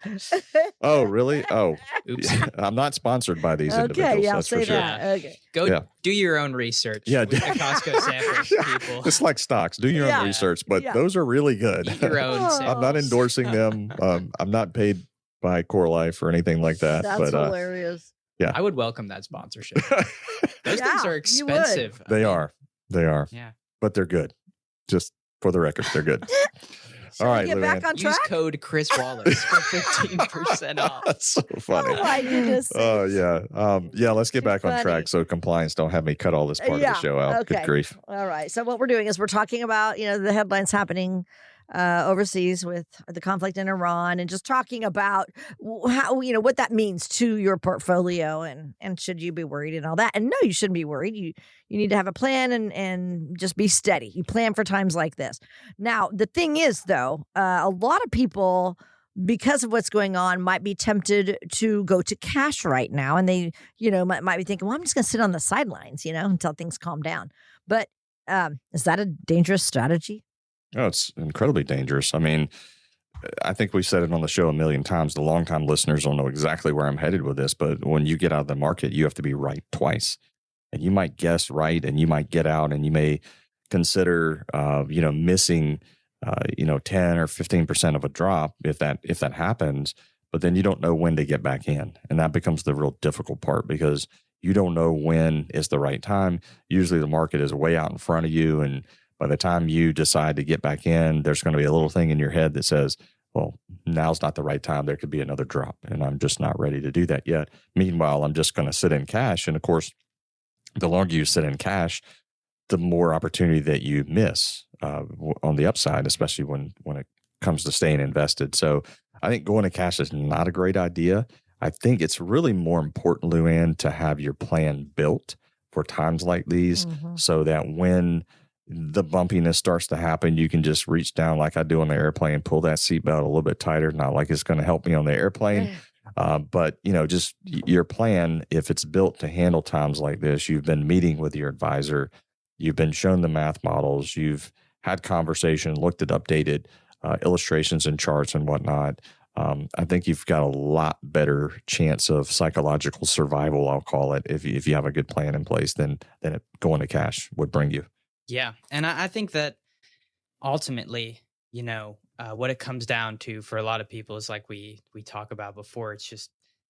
Oh, really? Oh, Oops. I'm not sponsored by these Okay, individuals. yeah, I'll that's for say sure. that. Okay. Go Yeah. do your own research. Yeah, with the Costco samples, people. It's like stocks. Do your Yeah. own research, but Yeah. those are really good. Eat your own Oh. samples. I'm not endorsing them. I'm not paid by Core Life or anything like that. That's but hilarious. I would welcome that sponsorship. Those things Yeah, are you would. expensive. I they mean, are. They are. Yeah. But they're good. Just For the record, they're good. Shall All we right, get back Louann. on Use track? code Cris Wallace for 15% off. That's so funny. Oh my goodness. Oh yeah. Let's get Too back on funny. track so compliance don't have me cut all this part of the show out. Okay. Good grief. All right. So what we're doing is we're talking about, the headlines happening overseas with the conflict in Iran, and just talking about how, what that means to your portfolio, and should you be worried and all that. And no, you shouldn't be worried. You need to have a plan and just be steady. You plan for times like this. Now, the thing is, though, a lot of people, because of what's going on, might be tempted to go to cash right now. And they, might be thinking, well, I'm just going to sit on the sidelines, until things calm down. But is that a dangerous strategy? Oh, it's incredibly dangerous. I mean, I think we've said it on the show a million times. The longtime listeners will know exactly where I'm headed with this. But when you get out of the market, you have to be right twice. And you might guess right, and you might get out, and you may consider, missing, 10 or 15% of a drop if that happens. But then you don't know when to get back in. And that becomes the real difficult part, because you don't know when is the right time. Usually the market is way out in front of you, and by the time you decide to get back in, there's going to be a little thing in your head that says, well, now's not the right time. There could be another drop, and I'm just not ready to do that yet. Meanwhile, I'm just going to sit in cash. And of course, the longer you sit in cash, the more opportunity that you miss on the upside, especially when it comes to staying invested. So I think going to cash is not a great idea. I think it's really more important, Louann, to have your plan built for times like these, so that when the bumpiness starts to happen, you can just reach down like I do on the airplane, pull that seatbelt a little bit tighter. Not like it's going to help me on the airplane, but just your plan, if it's built to handle times like this, you've been meeting with your advisor, you've been shown the math models, you've had conversation, looked at updated illustrations and charts and whatnot. I think you've got a lot better chance of psychological survival, I'll call it, if you have a good plan in place than going to cash would bring you. Yeah. And I think that ultimately, what it comes down to for a lot of people is like we talk about before, it's just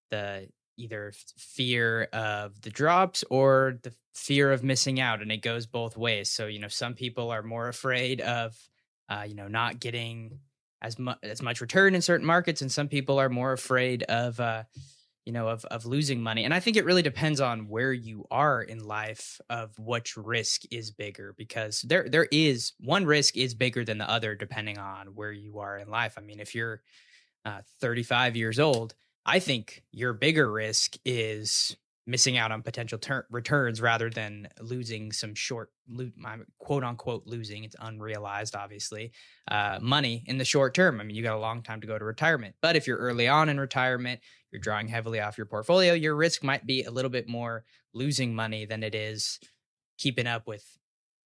the either fear of the drops or the fear of missing out. And it goes both ways. So, some people are more afraid of, not getting as much return in certain markets. And some people are more afraid of, of losing money. And I think it really depends on where you are in life of which risk is bigger, because there is one risk is bigger than the other depending on where you are in life. I mean, if you're 35 years old, I think your bigger risk is missing out on potential returns rather than losing some quote unquote losing. It's unrealized, obviously, money in the short term. I mean, you got a long time to go to retirement, but if you're early on in retirement, you're drawing heavily off your portfolio, your risk might be a little bit more losing money than it is keeping up with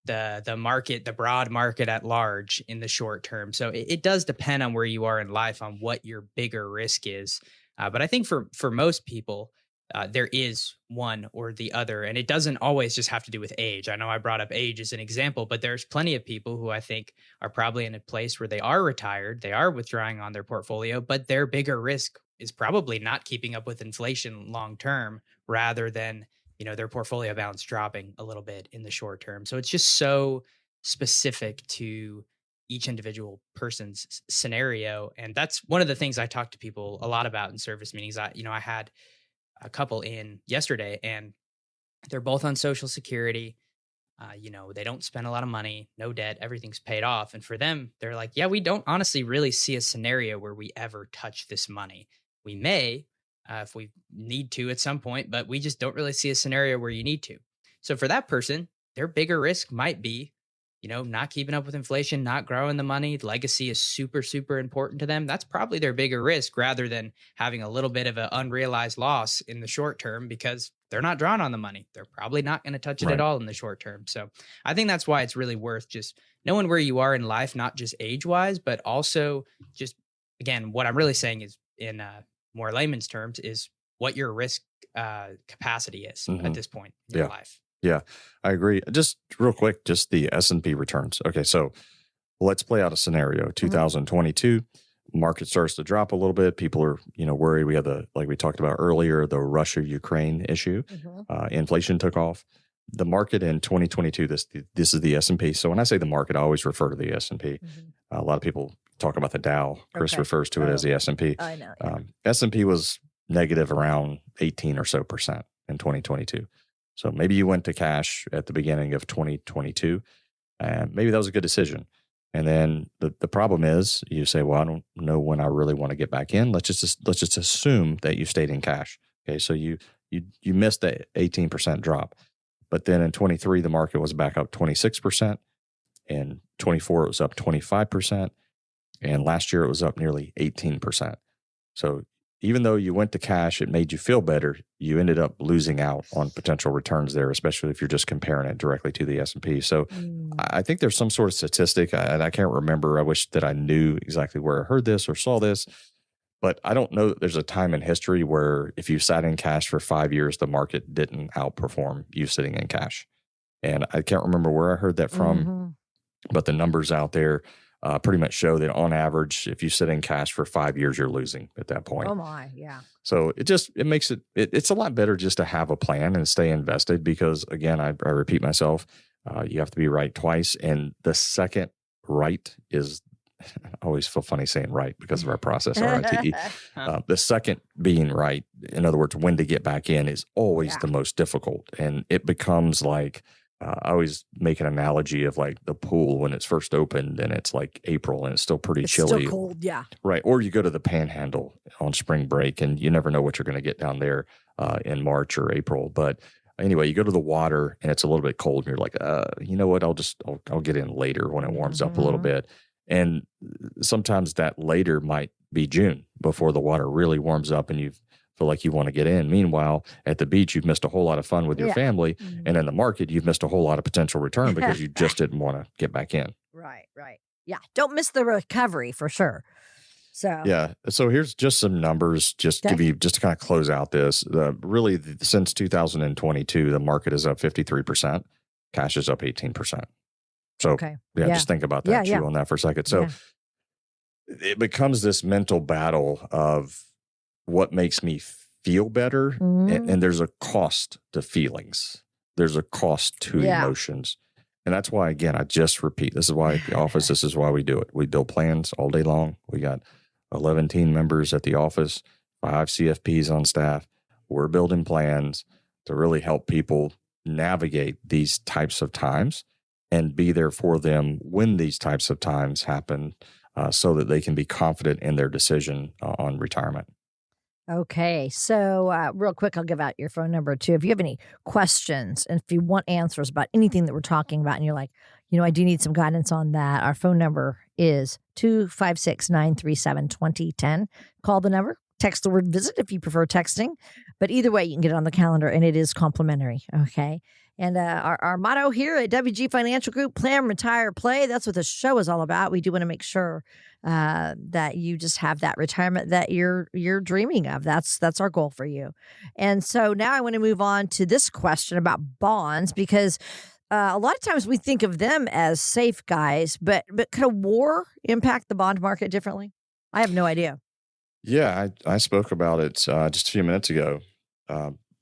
the market, the broad market at large in the short term. So it does depend on where you are in life on what your bigger risk is. But I think for most people, there is one or the other, and it doesn't always just have to do with age. I know I brought up age as an example, but there's plenty of people who I think are probably in a place where they are retired, they are withdrawing on their portfolio, but their bigger risk is probably not keeping up with inflation long term, rather than their portfolio balance dropping a little bit in the short term. So it's just so specific to each individual person's scenario, and that's one of the things I talk to people a lot about in service meetings. I had a couple in yesterday, and they're both on Social Security. They don't spend a lot of money, no debt, everything's paid off. And for them, they're like, yeah, we don't honestly really see a scenario where we ever touch this money. We may, if we need to at some point, but we just don't really see a scenario where you need to. So for that person, their bigger risk might be, not keeping up with inflation, not growing the money. Legacy is super, super important to them. That's probably their bigger risk, rather than having a little bit of an unrealized loss in the short term, because they're not drawn on the money. They're probably not going to touch it at all in the short term. So I think that's why it's really worth just knowing where you are in life, not just age wise, but also just, again, what I'm really saying is in more layman's terms is what your risk capacity is at this point in your life. Yeah, I agree. Just real quick, just the S&P returns. Okay, so let's play out a scenario. 2022, market starts to drop a little bit. People are, worried. We have like we talked about earlier, the Russia-Ukraine issue. Inflation took off. the market in 2022, this is the S&P. So when I say the market, I always refer to the S&P. A lot of people talk about the Dow. Chris refers to it as the S&P. I know. S&P was negative around 18 or so percent in 2022. So maybe you went to cash at the beginning of 2022, and maybe that was a good decision. And then the problem is you say, well, I don't know when I really want to get back in. Let's just assume that you stayed in cash. Okay, so you missed that 18% drop. But then in 23, the market was back up 26%. In 24, it was up 25%. And last year, it was up nearly 18%. So even though you went to cash, it made you feel better. You ended up losing out on potential returns there, especially if you're just comparing it directly to the S&P. So I think there's some sort of statistic, and I can't remember. I wish that I knew exactly where I heard this or saw this. But I don't know that there's a time in history where if you sat in cash for 5 years, the market didn't outperform you sitting in cash. And I can't remember where I heard that from, but the numbers out there pretty much show that on average, if you sit in cash for 5 years, you're losing at that point. Oh my, yeah. So it makes it's a lot better just to have a plan and stay invested because, again, I repeat myself, you have to be right twice. And the second right is, I always feel funny saying right because of our process, RITE. The second being right, in other words, when to get back in is always the most difficult. And it becomes like, I always make an analogy of like the pool when it's first opened and it's like April and it's still pretty chilly. Still cold, yeah. Right. Or you go to the Panhandle on spring break and you never know what you're going to get down there in March or April. But anyway, you go to the water and it's a little bit cold and you're like, you know what? I'll get in later when it warms up a little bit. And sometimes that later might be June before the water really warms up and you feel like you want to get in. Meanwhile, at the beach, you've missed a whole lot of fun with your family. And in the market, you've missed a whole lot of potential return because you just didn't want to get back in. Right. Yeah. Don't miss the recovery for sure. So yeah. So here's just some numbers just to kind of close out this. Really, since 2022, the market is up 53%. Cash is up 18%. So just think about that, chew on that for a second. So it becomes this mental battle of what makes me feel better. And there's a cost to feelings. There's a cost to emotions. And that's why, again, I just repeat, this is why at the office, this is why we do it. We build plans all day long. We got 11 team members at the office, 5 CFPs on staff. We're building plans to really help people navigate these types of times and be there for them when these types of times happen so that they can be confident in their decision on retirement. Okay. So real quick, I'll give out your phone number too. If you have any questions and if you want answers about anything that we're talking about and you're like, I do need some guidance on that, our phone number is 256-937-2010. Call the number, text the word visit if you prefer texting. But either way, you can get it on the calendar and it is complimentary. Okay. And our motto here at WG Financial Group, plan, retire, play. That's what the show is all about. We do want to make sure that you just have that retirement that you're dreaming of. That's our goal for you. And so now I want to move on to this question about bonds because a lot of times we think of them as safe guys, but could a war impact the bond market differently? I have no idea. Yeah, I spoke about it just a few minutes ago.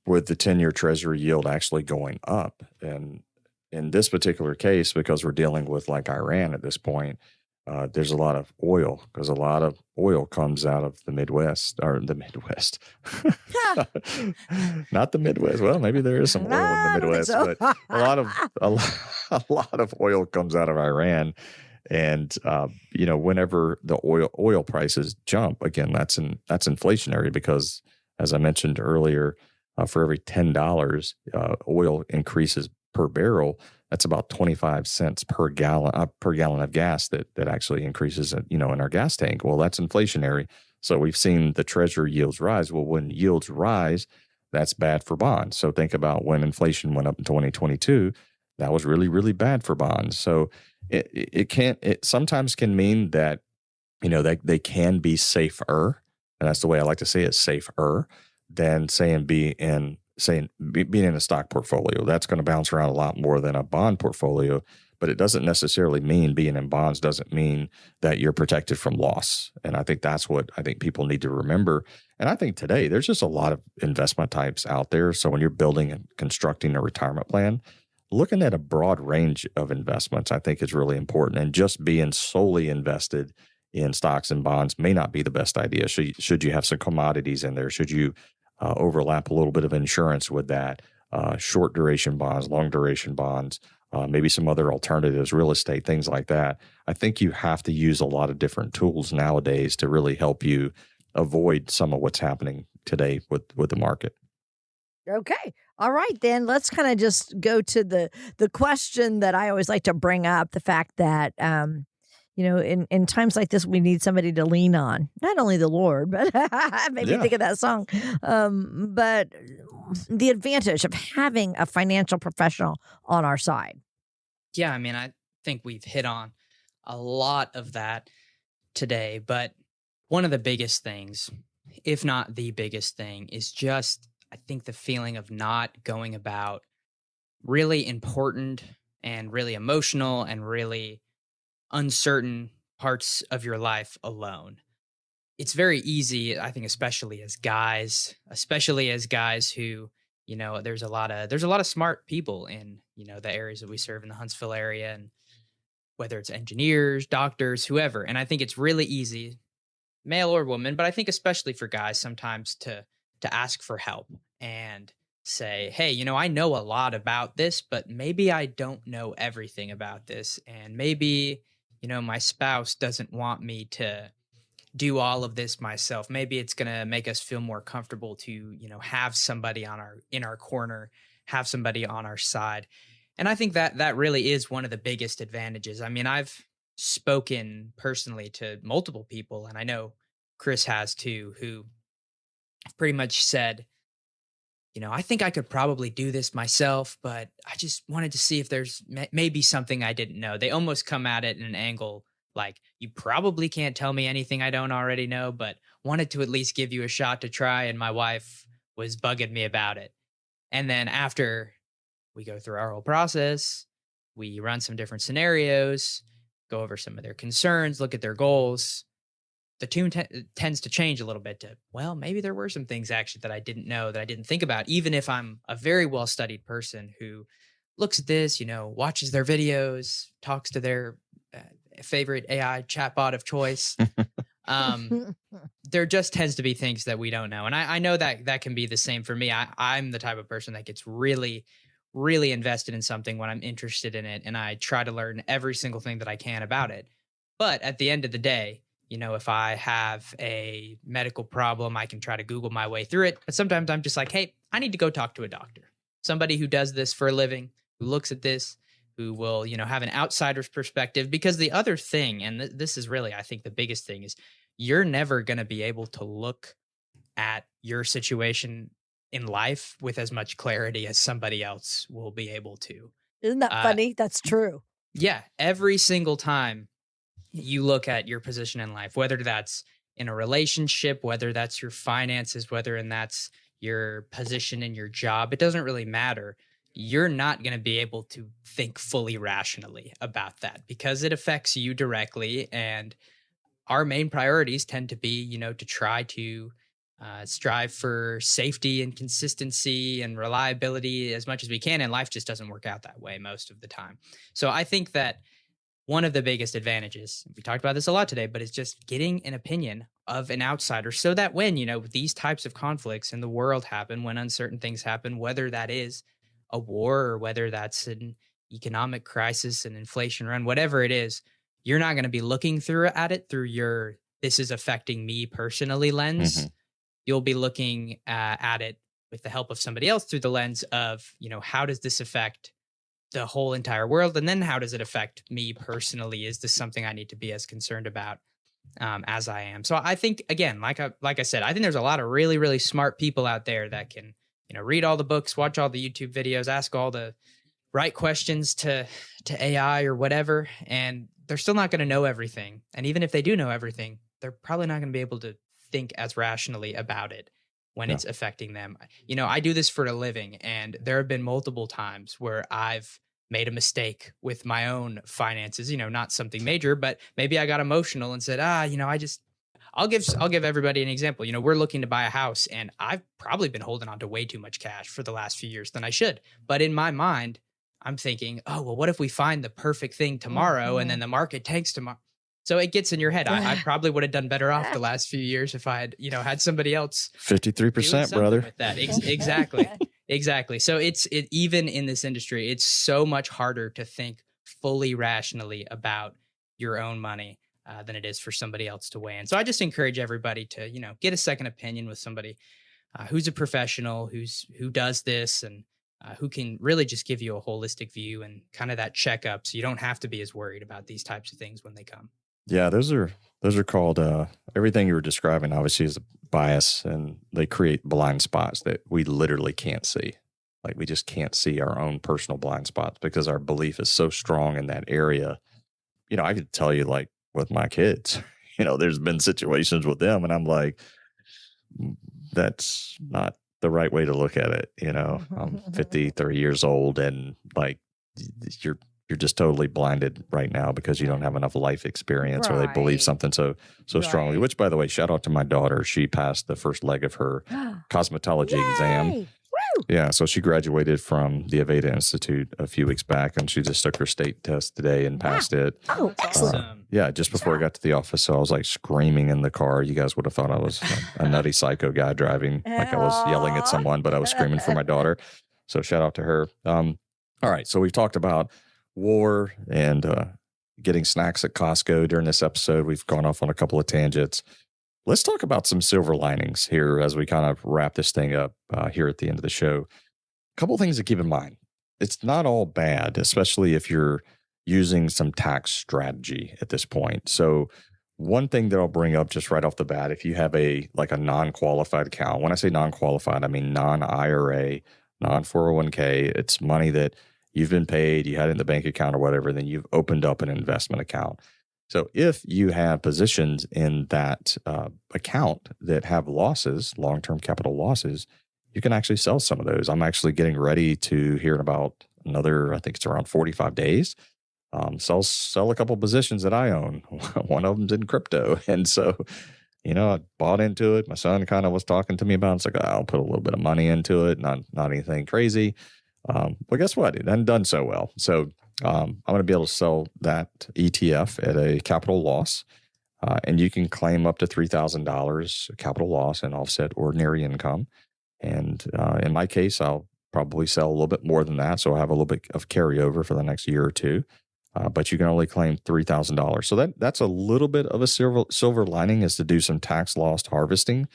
With the 10-year Treasury yield actually going up. And in this particular case, because we're dealing with like Iran at this point, there's a lot of oil because a lot of oil comes out of the Midwest. Not the Midwest. Well, maybe there is some oil in the Midwest, but a lot of oil comes out of Iran. And, whenever the oil prices jump, again, that's inflationary because as I mentioned earlier, for every $10 oil increases per barrel, that's about 25 cents per gallon of gas that actually increases in our gas tank. Well, that's inflationary. So we've seen the Treasury yields rise. Well, when yields rise, that's bad for bonds. So think about when inflation went up in 2022, that was really, really bad for bonds. So it sometimes can mean that, they can be safer. And that's the way I like to say it, safer than being in a stock portfolio. That's going to bounce around a lot more than a bond portfolio. but it doesn't necessarily mean being in bonds doesn't mean that you're protected from loss. And I think that's what I think people need to remember. And I think today there's just a lot of investment types out there. So when you're building and constructing a retirement plan, looking at a broad range of investments, I think is really important. And just being solely invested in stocks and bonds may not be the best idea. Should you have some commodities in there? Should you overlap a little bit of insurance with that? Short duration bonds, long duration bonds, maybe some other alternatives, real estate, things like that. I think you have to use a lot of different tools nowadays to really help you avoid some of what's happening today with the market. Okay. All right, then let's kind of just go to the question that I always like to bring up, the fact that, in times like this, we need somebody to lean on, not only the Lord, but maybe think of that song, but the advantage of having a financial professional on our side. Yeah, I mean, I think we've hit on a lot of that today, but one of the biggest things, if not the biggest thing, is just, I think, the feeling of not going about really important and really emotional and really uncertain parts of your life alone. It's very easy, I think, especially as guys who, there's a lot of smart people in, the areas that we serve in the Huntsville area, and whether it's engineers, doctors, whoever. And I think it's really easy, male or woman, but I think especially for guys sometimes to ask for help and say, hey, I know a lot about this, but maybe I don't know everything about this. And maybe, my spouse doesn't want me to do all of this myself. Maybe it's going to make us feel more comfortable to, have somebody in our corner, have somebody on our side. And I think that really is one of the biggest advantages. I mean, I've spoken personally to multiple people, and I know Cris has too, who pretty much said, I think I could probably do this myself, but I just wanted to see if there's maybe something I didn't know. They almost come at it in an angle like, you probably can't tell me anything I don't already know, but wanted to at least give you a shot to try. And my wife was bugging me about it. And then after we go through our whole process, we run some different scenarios, go over some of their concerns, look at their goals. The tune tends to change a little bit to, well, maybe there were some things actually that I didn't know, that I didn't think about, even if I'm a very well-studied person who looks at this, watches their videos, talks to their favorite AI chatbot of choice. There just tends to be things that we don't know. And I know that can be the same for me. I'm the type of person that gets really, really invested in something when I'm interested in it. And I try to learn every single thing that I can about it. But at the end of the day, if I have a medical problem, I can try to Google my way through it. But sometimes I'm just like, hey, I need to go talk to a doctor, somebody who does this for a living, who looks at this, who will, have an outsider's perspective. Because the other thing, and this is really, I think, the biggest thing, is you're never going to be able to look at your situation in life with as much clarity as somebody else will be able to. Isn't that funny? That's true. Yeah. Every single time you look at your position in life, whether that's in a relationship, whether that's your finances, whether that's your position in your job, it doesn't really matter. You're not going to be able to think fully rationally about that because it affects you directly. And our main priorities tend to be, to try to strive for safety and consistency and reliability as much as we can. And life just doesn't work out that way most of the time. So I think that one of the biggest advantages, we talked about this a lot today, but it's just getting an opinion of an outsider so that when, these types of conflicts in the world happen, when uncertain things happen, whether that is a war or whether that's an economic crisis, an inflation run, whatever it is, you're not going to be looking at it through your, this is affecting me personally lens. Mm-hmm. You'll be looking at it with the help of somebody else through the lens of, how does this affect the whole entire world? And then how does it affect me personally? Is this something I need to be as concerned about as I am? So I think, again, like I said, I think there's a lot of really, really smart people out there that can, read all the books, watch all the YouTube videos, ask all the right questions to AI or whatever. And they're still not going to know everything. And even if they do know everything, they're probably not going to be able to think as rationally about it when it's affecting them. I do this for a living, and there have been multiple times where I've made a mistake with my own finances, not something major, but maybe I got emotional and said, I'll give everybody an example. We're looking to buy a house, and I've probably been holding on to way too much cash for the last few years than I should. But in my mind, I'm thinking, oh, well, what if we find the perfect thing tomorrow and then the market tanks tomorrow? So it gets in your head. I probably would have done better off the last few years if I had, had somebody else. 53%, brother. With that. Exactly. Exactly. So even in this industry, it's so much harder to think fully rationally about your own money than it is for somebody else to weigh in. So I just encourage everybody to, get a second opinion with somebody who's a professional, who does this, and who can really just give you a holistic view and kind of that checkup, so you don't have to be as worried about these types of things when they come. Yeah, those are called everything you were describing obviously is a bias, and they create blind spots that we literally can't see. Like, we just can't see our own personal blind spots because our belief is so strong in that area. I could tell you, like, with my kids, there's been situations with them, and I'm like, that's not the right way to look at it. I'm 53 years old, and like, you're just totally blinded right now because you don't have enough life experience, or they believe something so strongly, which, by the way, shout out to my daughter. She passed the first leg of her cosmetology exam. Woo! Yeah. So she graduated from the Aveda Institute a few weeks back, and she just took her state test today and passed it. Oh, excellent. Yeah. Just before I got to the office. So I was like screaming in the car. You guys would have thought I was a nutty psycho guy driving, like I was yelling at someone, but I was screaming for my daughter. So shout out to her. All right. So we've talked about war and getting snacks at Costco during this episode. We've gone off on a couple of tangents. Let's talk about some silver linings here as we kind of wrap this thing up here at the end of the show. A couple of things to keep in mind. It's not all bad, especially if you're using some tax strategy at this point. So one thing that I'll bring up just right off the bat, if you have a non-qualified account, when I say non-qualified, I mean non-IRA, non-401k, it's money that you've been paid, you had it in the bank account or whatever, then you've opened up an investment account. So if you have positions in that account that have losses, long-term capital losses, you can actually sell some of those. I'm actually getting ready to hear in about another, I think it's around 45 days, sell a couple positions that I own. One of them's in crypto. And so, I bought into it. My son kind of was talking to me about it. It's like, I'll put a little bit of money into it, not anything crazy. But guess what? It hasn't done so well. So I'm going to be able to sell that ETF at a capital loss. And you can claim up to $3,000 capital loss and offset ordinary income. And in my case, I'll probably sell a little bit more than that. So I'll have a little bit of carryover for the next year or two. But you can only claim $3,000. So that's a little bit of a silver lining, is to do some tax loss harvesting.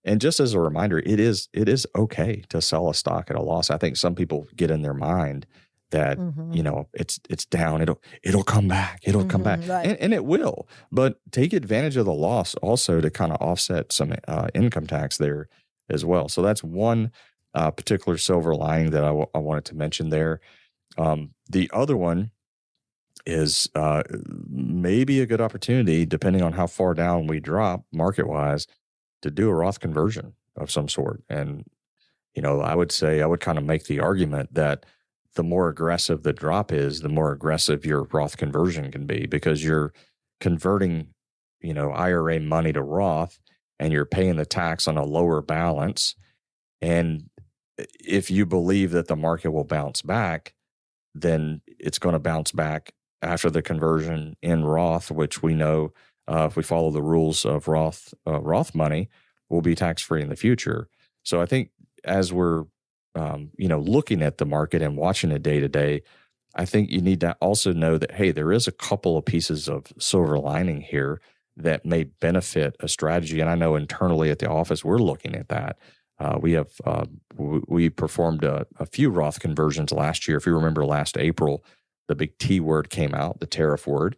And just as a reminder, it is okay to sell a stock at a loss. I think some people get in their mind that it's down. It'll come back. It'll come back, right. and it will. But take advantage of the loss also to kind of offset some income tax there as well. So that's one particular silver lining that I wanted to mention there. The other one is maybe a good opportunity, depending on how far down we drop market wise, to do a Roth conversion of some sort. And, I would kind of make the argument that the more aggressive the drop is, the more aggressive your Roth conversion can be, because you're converting, IRA money to Roth, and you're paying the tax on a lower balance. And if you believe that the market will bounce back, then it's going to bounce back after the conversion in Roth, which we know, if we follow the rules of Roth money, will be tax-free in the future. So I think as we're, looking at the market and watching it day to day, I think you need to also know that, hey, there is a couple of pieces of silver lining here that may benefit a strategy. And I know internally at the office, we're looking at that. We performed a few Roth conversions last year. If you remember, last April, the big T word came out, the tariff word.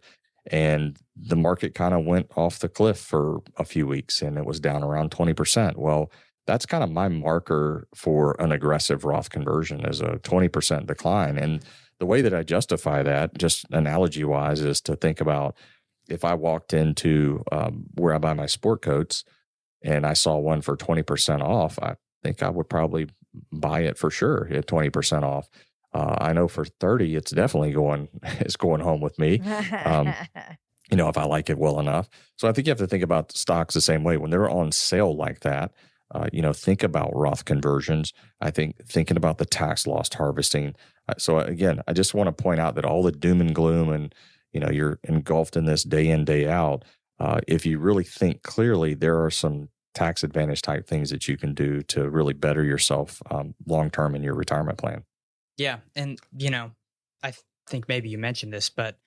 And the market kind of went off the cliff for a few weeks, and it was down around 20%. Well, that's kind of my marker for an aggressive Roth conversion, is a 20% decline. And the way that I justify that, just analogy wise, is to think about if I walked into where I buy my sport coats and I saw one for 20% off, I think I would probably buy it for sure at 20% off. I know for 30, it's definitely going home with me. If I like it well enough. So I think you have to think about stocks the same way. When they're on sale like that, think about Roth conversions. I think thinking about the tax loss harvesting. So again, I just want to point out that all the doom and gloom and, you're engulfed in this day in, day out. If you really think clearly, there are some tax advantage type things that you can do to really better yourself long-term in your retirement plan. Yeah. And, I think maybe you mentioned this, but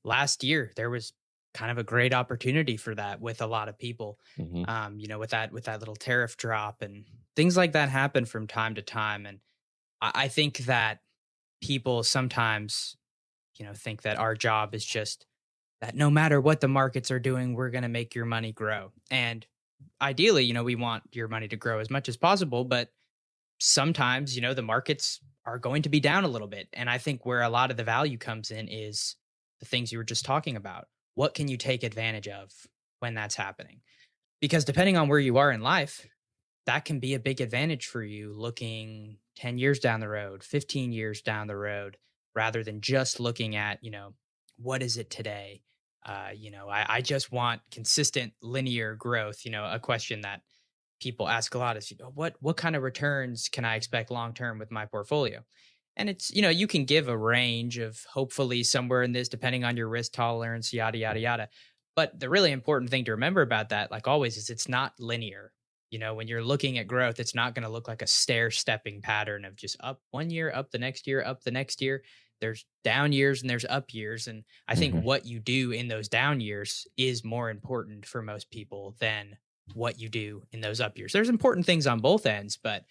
last year there was kind of a great opportunity for that with a lot of people, with that little tariff drop and things like that happen from time to time. And I think that people sometimes, think that our job is just that no matter what the markets are doing, we're going to make your money grow. And ideally, we want your money to grow as much as possible, but sometimes, the markets are going to be down a little bit. And I think where a lot of the value comes in is the things you were just talking about. What can you take advantage of when that's happening? Because depending on where you are in life, that can be a big advantage for you looking 10 years down the road, 15 years down the road, rather than just looking at, what is it today? I just want consistent linear growth. A question that people ask a lot is, what kind of returns can I expect long-term with my portfolio? And it's, you can give a range of hopefully somewhere in this, depending on your risk tolerance, yada, yada, yada. But the really important thing to remember about that, like always, is it's not linear. When you're looking at growth, it's not going to look like a stair-stepping pattern of just up one year, up the next year, up the next year. There's down years and there's up years. And I think what you do in those down years is more important for most people than what you do in those up years. There's important things on both ends, but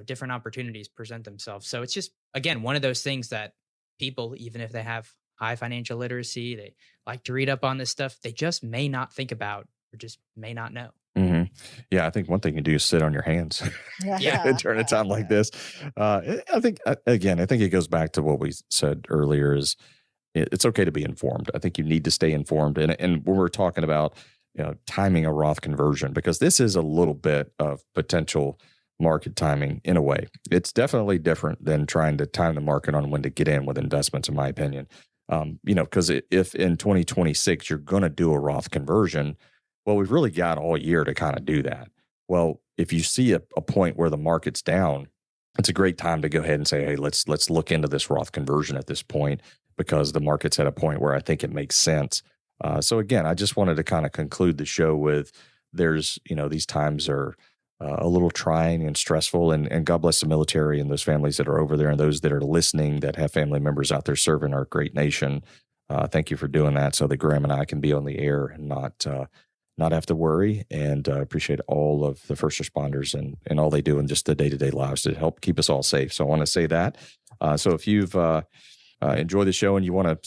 different opportunities present themselves. So it's just, again, one of those things that people, even if they have high financial literacy, they like to read up on this stuff, they just may not think about or just may not know. Yeah, I think one thing you do is sit on your hands during a time like this. I think it goes back to what we said earlier is it's okay to be informed. I think you need to stay informed. And when we're talking about, timing a Roth conversion, because this is a little bit of potential market timing in a way. It's definitely different than trying to time the market on when to get in with investments, in my opinion. Because if in 2026 you're going to do a Roth conversion, well, we've really got all year to kind of do that. Well, if you see a point where the market's down, it's a great time to go ahead and say, hey, let's look into this Roth conversion at this point, because the market's at a point where I think it makes sense. So again, I just wanted to kind of conclude the show with these times are a little trying and stressful, and God bless the military and those families that are over there and those that are listening that have family members out there serving our great nation. Thank you for doing that so that Graham and I can be on the air and not have to worry, and appreciate all of the first responders and all they do in just the day-to-day lives to help keep us all safe. So I want to say that. So if you've enjoyed the show and you want to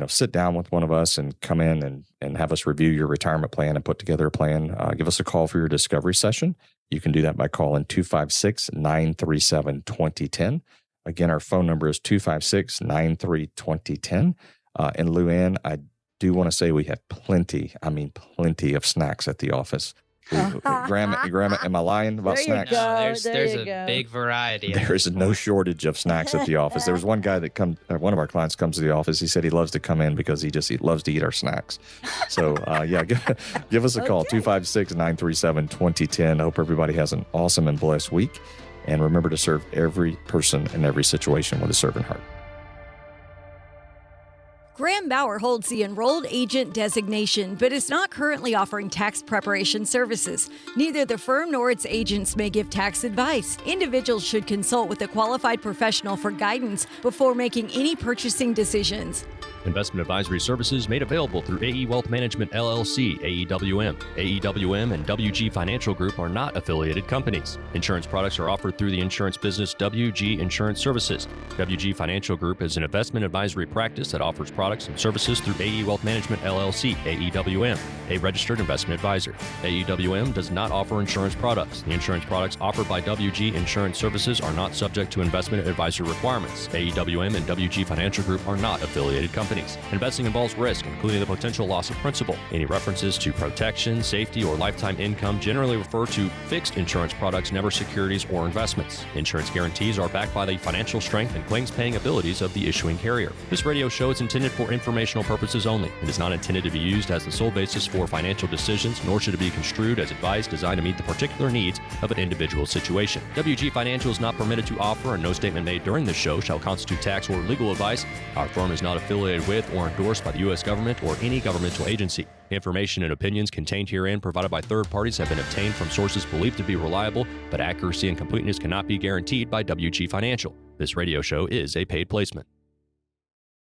sit down with one of us and come in and have us review your retirement plan and put together a plan, give us a call for your discovery session. You can do that by calling 256-937-2010. Again, our phone number is 256-93-2010. And Louann, I do want to say we have plenty of snacks at the office. Grandma, am I lying about snacks? No, there's a big variety. There is no shortage of snacks at the office. There was one guy one of our clients comes to the office. He said he loves to come in because he loves to eat our snacks. So give us a call, 256-937-2010. I hope everybody has an awesome and blessed week. And remember to serve every person in every situation with a servant heart. Graham Bauer holds the enrolled agent designation, but is not currently offering tax preparation services. Neither the firm nor its agents may give tax advice. Individuals should consult with a qualified professional for guidance before making any purchasing decisions. Investment advisory services made available through AE Wealth Management, LLC, AEWM. AEWM and WG Financial Group are not affiliated companies. Insurance products are offered through the insurance business WG Insurance Services. WG Financial Group is an investment advisory practice that offers products and services through AE Wealth Management, LLC, AEWM, a registered investment advisor. AEWM does not offer insurance products. The insurance products offered by WG Insurance Services are not subject to investment advisory requirements. AEWM and WG Financial Group are not affiliated companies. companies. Investing involves risk, including the potential loss of principal. Any references to protection, safety, or lifetime income generally refer to fixed insurance products, never securities or investments. Insurance guarantees are backed by the financial strength and claims-paying abilities of the issuing carrier. This radio show is intended for informational purposes only. It is not intended to be used as the sole basis for financial decisions, nor should it be construed as advice designed to meet the particular needs of an individual situation. WG Financial is not permitted to offer, and no statement made during this show shall constitute tax or legal advice. Our firm is not affiliated with or endorsed by the U.S. government or any governmental agency. Information and opinions contained herein provided by third parties have been obtained from sources believed to be reliable, but accuracy and completeness cannot be guaranteed by WG Financial. This radio show is a paid placement.